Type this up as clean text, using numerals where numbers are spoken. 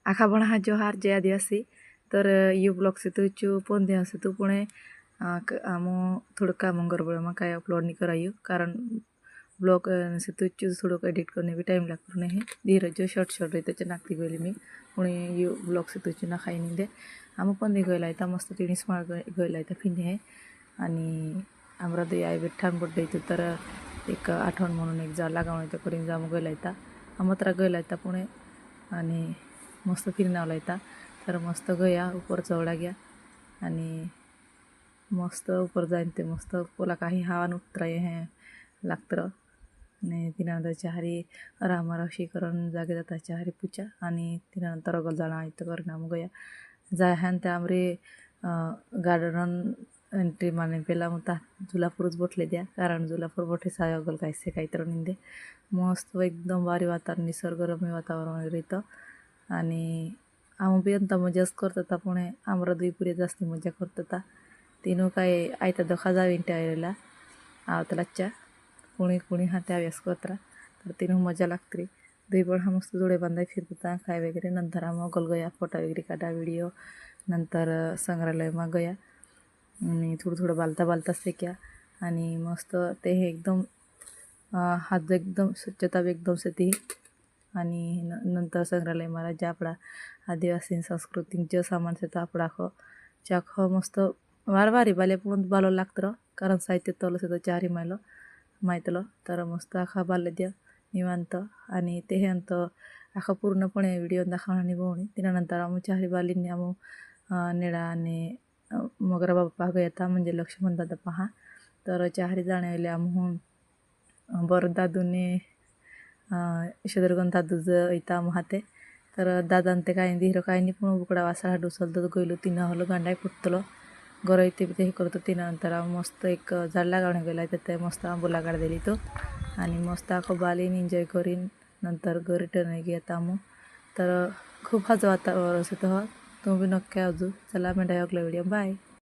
आखा बणा हा जोहार जय आदिवासी तर यू ब्लॉग से तो चु पोन दिया से तो पुणे आम थोड़ा काम गड़बड़ में काय अपलोड नहीं करायु कारण ब्लॉग से तो चु थोड़ा एडिट करने भी टाइम लगता नहीं धीरे जो शॉर्ट शॉर्ट रहते चे नाकती गली मी पुणे यू ब्लॉग से तो चु ना खाई नहीं दे आम पण गला था मस्त तिणी स्मार्ट गला था फिने है आणि आमरा दे आई बेठान बड्डे तर एक आठवण म्हणून एक जा लागावणे करीन जाम गला था आम तर गला था पुणे आणि मस्त फिरने वाला था तर मस्त गया ऊपर चढ़ा गया आणि मस्त ऊपर जाइन ते मस्त पोला काही हवा उतराय हैं लागत आणि तिनंतर चहारी रामराशी करून जागे जाता चहारी पूजा आणि तिनंतर गल जाणा इथं करून आम गया जाय हॅन ते आमरे गार्डन एंट्री माने पेला मुता जुलापूरच बोटले द्या कारण जुलापूर बोटे साय अगल कायसे काहीतर निंदे मस्त एकदम भारी वातावरण निसर्गरम्य वातावरण रहतं आणि आम भी अंत मजाच करता पुणे आमर दुई पुरे जास्ती मजा करता तीनों काय आयता दखा जावे आयला आवतलाच्या पुणे कुणी हाते अभ्यास करता तर तीनों मजा लागते दुई पण हा मस्त जोडे बांधाय फिरता काय वगैरे नंतर आम गल गया फोटो वगैरे काढा व्हिडिओ नंतर संग्रहालय में गया आणि थोडं थोडं बालता बालता सेक्या आणि मस्त ते हे एकदम हात एकदम स्वच्छता एकदम से ती आणि नंतर संग्रहालय मला ज्या आपला आदिवासी संस्कृती जो सामान से आपड़ा खो चाख मस्त वार वारी बाले पण बालो लागतं कारण साहित्य तल से तो चारी माहितलं तर मस्त आखा बाले द्या निवांत आणि ते हे अंत आखा पूर्णपणे व्हिडिओ दाखवणार निभवणी त्यानंतर आम चारी बालींनी आम निळा आणि मगरा बाप्पा गया म्हणजे लक्ष्मण दादा पहा तर चारी जाणे आम बरं दादूने शदरगन दादूज इता महाते तर दादा ते काय धीर काय नाही पण उकडा वासा डुसल तर गयलो तीन हलो गांडाय फुटतलो घर इथे हे करतो तीनंतर मस्त एक झाड लागावणे गेला ते मस्त आंबोला गाड दिली तो आणि मस्त आखो बालीन एन्जॉय करीन नंतर घर रिटर्न घेता आम तर खूप हाच वातावरण असं तर तुम्ही नक्की अजून चला मी डायगला व्हिडिओ बाय.